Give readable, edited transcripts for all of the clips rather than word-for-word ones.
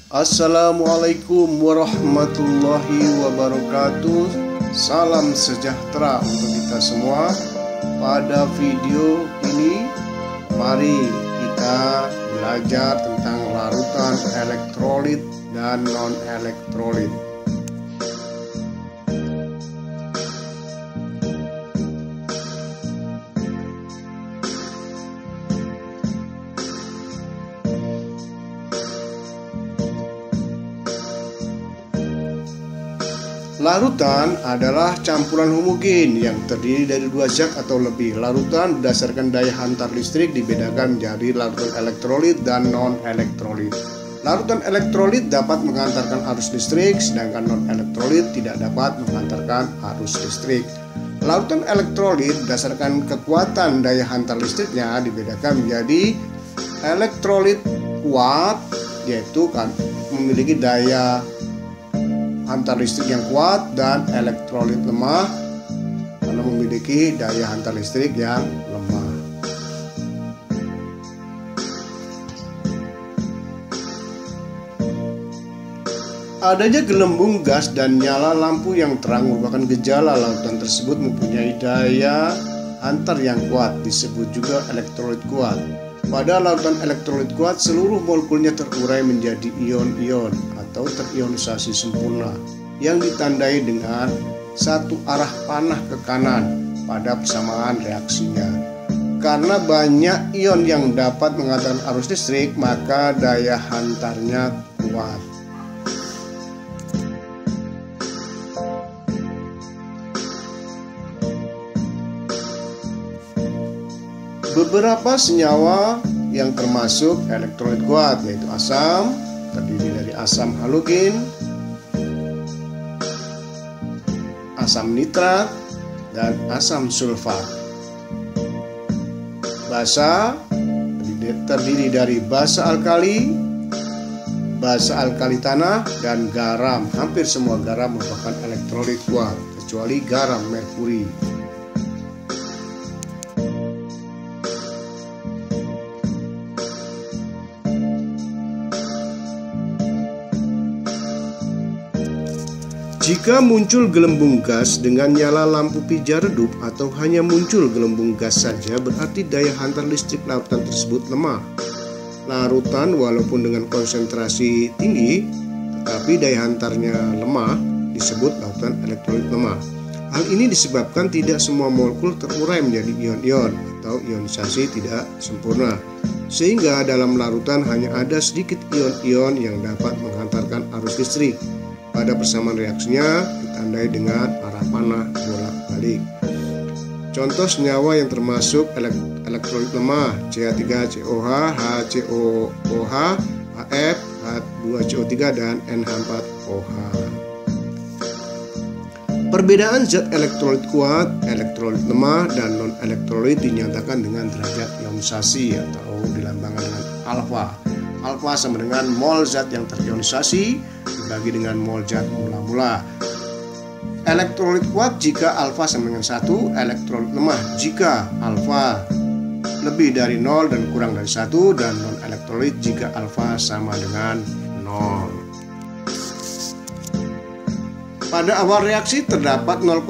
Assalamualaikum warahmatullahi wabarakatuh. Salam sejahtera untuk kita semua. Pada video ini mari kita belajar tentang larutan elektrolit dan non-elektrolit. Larutan adalah campuran homogen yang terdiri dari dua zat atau lebih. Larutan berdasarkan daya hantar listrik dibedakan menjadi larutan elektrolit dan non-elektrolit. Larutan elektrolit dapat mengantarkan arus listrik, sedangkan non-elektrolit tidak dapat mengantarkan arus listrik. Larutan elektrolit berdasarkan kekuatan daya hantar listriknya dibedakan menjadi elektrolit kuat, yaitu memiliki daya hantar listrik yang kuat, dan elektrolit lemah karena memiliki daya hantar listrik yang lemah. Adanya gelembung gas dan nyala lampu yang terang merupakan gejala larutan tersebut mempunyai daya hantar yang kuat, disebut juga elektrolit kuat. Pada larutan elektrolit kuat, seluruh molekulnya terurai menjadi ion-ion atau terionisasi sempurna yang ditandai dengan satu arah panah ke kanan pada persamaan reaksinya. Karena banyak ion yang dapat mengantarkan arus listrik, maka daya hantarnya kuat. Beberapa senyawa yang termasuk elektrolit kuat yaitu asam, terdiri dari asam halogen, asam nitrat, dan asam sulfat. Basa terdiri dari basa alkali, basa alkali tanah, dan garam. Hampir semua garam merupakan elektrolit kuat kecuali garam merkuri. Jika muncul gelembung gas dengan nyala lampu pijar redup atau hanya muncul gelembung gas saja, berarti daya hantar listrik larutan tersebut lemah. Larutan walaupun dengan konsentrasi tinggi tetapi daya hantarnya lemah disebut larutan elektrolit lemah. Hal ini disebabkan tidak semua molekul terurai menjadi ion-ion atau ionisasi tidak sempurna, sehingga dalam larutan hanya ada sedikit ion-ion yang dapat menghantarkan arus listrik. Pada persamaan reaksinya ditandai dengan arah panah bolak-balik. Contoh senyawa yang termasuk elektrolit lemah: CH3COH, HCOOH, HF, H2CO3, dan NH4OH. Perbedaan zat elektrolit kuat, elektrolit lemah, dan non-elektrolit dinyatakan dengan derajat ionisasi atau dilambangkan dengan alfa. Alfa sama dengan mol zat yang terionisasi dibagi dengan mol zat mula-mula. Elektrolit kuat jika alfa sama dengan 1, elektrolit lemah jika alfa lebih dari 0 dan kurang dari 1, dan non-elektrolit jika alfa sama dengan 0. Pada awal reaksi terdapat 0,5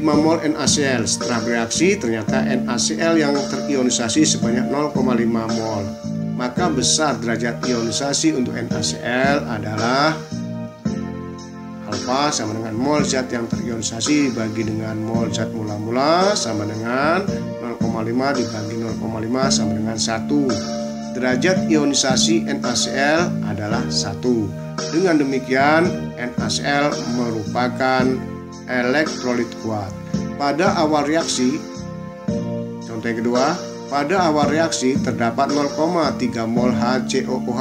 mol NaCl. Setelah bereaksi ternyata NaCl yang terionisasi sebanyak 0,5 mol. Maka besar derajat ionisasi untuk NaCl adalah alfa sama dengan mol zat yang terionisasi dibagi dengan mol zat mula-mula sama dengan 0,5 dibagi 0,5 sama dengan 1. Derajat ionisasi NaCl adalah 1. Dengan demikian NaCl merupakan elektrolit kuat. Pada awal reaksi, contoh yang kedua, pada awal reaksi terdapat 0,3 mol HCOOH.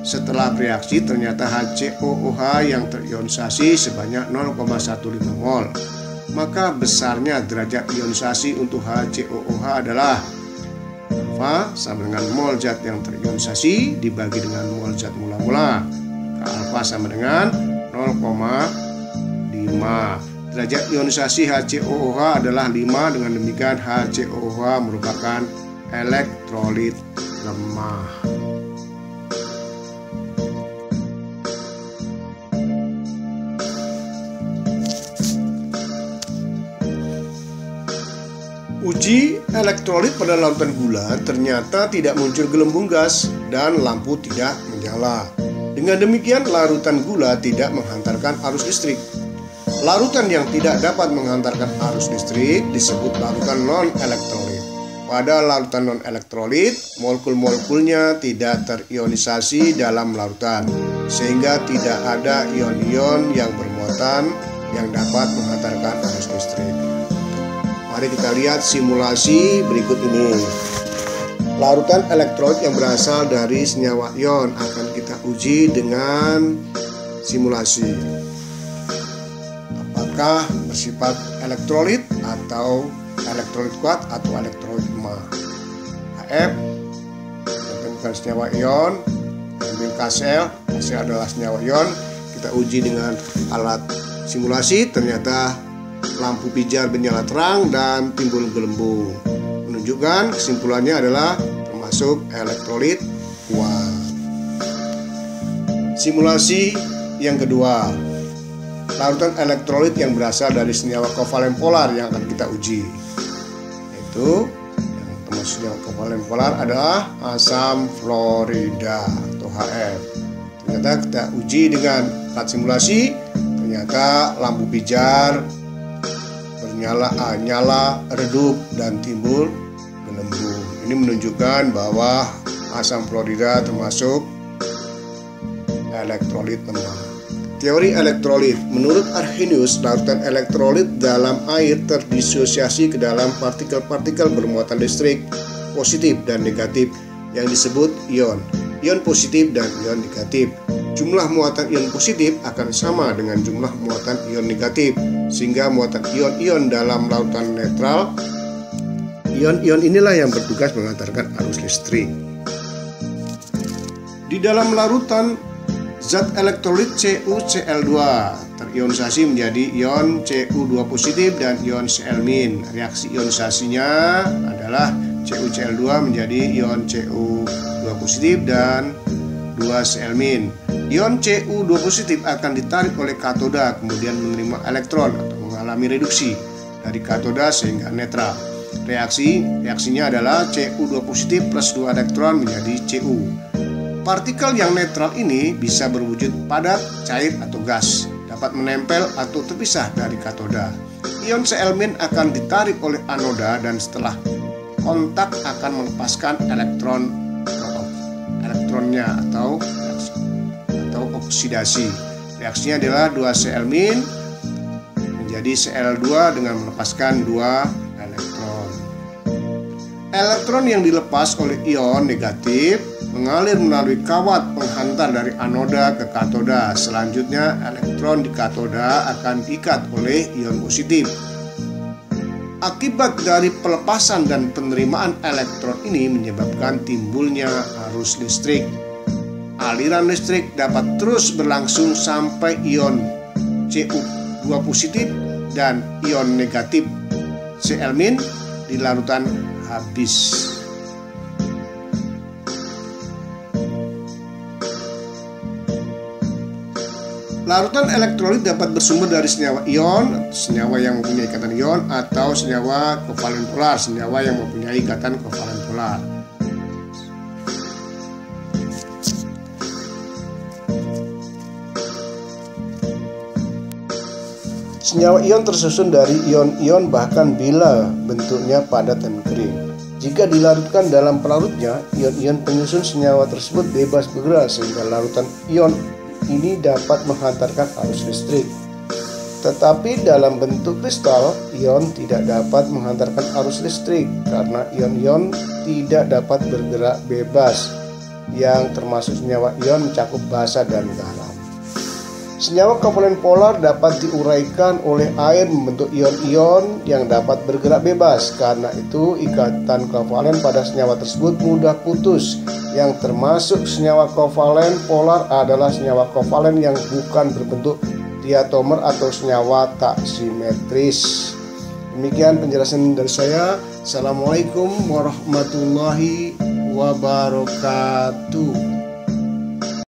Setelah bereaksi ternyata HCOOH yang terionisasi sebanyak 0,15 mol. Maka besarnya derajat ionisasi untuk HCOOH adalah alfa sama dengan mol zat yang terionisasi dibagi dengan mol zat mula-mula. Maka alfa sama dengan 0,5. Derajat ionisasi HCOOH adalah 5. Dengan demikian HCOOH merupakan elektrolit lemah. Diuji elektrolit pada larutan gula, ternyata tidak muncul gelembung gas dan lampu tidak menyala. Dengan demikian, larutan gula tidak menghantarkan arus listrik. Larutan yang tidak dapat menghantarkan arus listrik disebut larutan non-elektrolit. Pada larutan non-elektrolit, molekul-molekulnya tidak terionisasi dalam larutan, sehingga tidak ada ion-ion yang bermuatan yang dapat menghantarkan arus listrik. Mari kita lihat simulasi berikut ini. Larutan elektrolit yang berasal dari senyawa ion akan kita uji dengan simulasi. Apakah bersifat elektrolit atau elektrolit kuat atau elektrolit lemah? HF bukan senyawa ion, ambil KCl adalah senyawa ion. Kita uji dengan alat simulasi, ternyata lampu pijar menyala terang dan timbul gelembung, menunjukkan kesimpulannya adalah termasuk elektrolit kuat. Simulasi yang kedua, larutan elektrolit yang berasal dari senyawa kovalen polar yang akan kita uji, yaitu yang termasuk senyawa kovalen polar adalah asam fluorida atau HF. Ternyata kita uji dengan alat simulasi, ternyata lampu pijar nyala, redup, dan timbul gelembung. Ini menunjukkan bahwa asam fluorida termasuk elektrolit lemah. Teori elektrolit. Menurut Arrhenius, larutan elektrolit dalam air terdisosiasi ke dalam partikel-partikel bermuatan listrik positif dan negatif yang disebut ion. Ion positif dan ion negatif. Jumlah muatan ion positif akan sama dengan jumlah muatan ion negatif, sehingga muatan ion-ion dalam larutan netral. Ion-ion inilah yang bertugas mengantarkan arus listrik. Di dalam larutan, zat elektrolit CuCl2 terionisasi menjadi ion Cu2 positif dan ion Cl-. Reaksi ionisasinya adalah CuCl2 menjadi ion Cu2 positif dan 2Cl-. Ion Cu2 positif akan ditarik oleh katoda, kemudian menerima elektron atau mengalami reduksi dari katoda sehingga netral. Reaksinya adalah Cu2 positif plus 2 elektron menjadi Cu. Partikel yang netral ini bisa berwujud padat, cair, atau gas, dapat menempel atau terpisah dari katoda. Ion Cl- akan ditarik oleh anoda dan setelah kontak akan melepaskan elektronnya atau oksidasi. Reaksinya adalah 2Cl- menjadi Cl2 dengan melepaskan 2 elektron. Elektron yang dilepas oleh ion negatif mengalir melalui kawat penghantar dari anoda ke katoda. Selanjutnya, elektron di katoda akan diikat oleh ion positif. Akibat dari pelepasan dan penerimaan elektron ini menyebabkan timbulnya arus listrik. Aliran listrik dapat terus berlangsung sampai ion Cu2 positif dan ion negatif Cl- di larutan habis. Larutan elektrolit dapat bersumber dari senyawa ion, senyawa yang mempunyai ikatan ion, atau senyawa kovalen polar, senyawa yang mempunyai ikatan kovalen polar. Senyawa ion tersusun dari ion-ion bahkan bila bentuknya padat dan kering. Jika dilarutkan dalam pelarutnya, ion-ion penyusun senyawa tersebut bebas bergerak sehingga larutan ion ini dapat menghantarkan arus listrik. Tetapi dalam bentuk kristal, ion tidak dapat menghantarkan arus listrik karena ion-ion tidak dapat bergerak bebas, yang termasuk senyawa ion mencakup basa dan garam. Senyawa kovalen polar dapat diuraikan oleh air membentuk ion-ion yang dapat bergerak bebas. Karena itu, ikatan kovalen pada senyawa tersebut mudah putus. Yang termasuk senyawa kovalen polar adalah senyawa kovalen yang bukan berbentuk diatomer atau senyawa tak simetris. Demikian penjelasan dari saya. Assalamualaikum warahmatullahi wabarakatuh.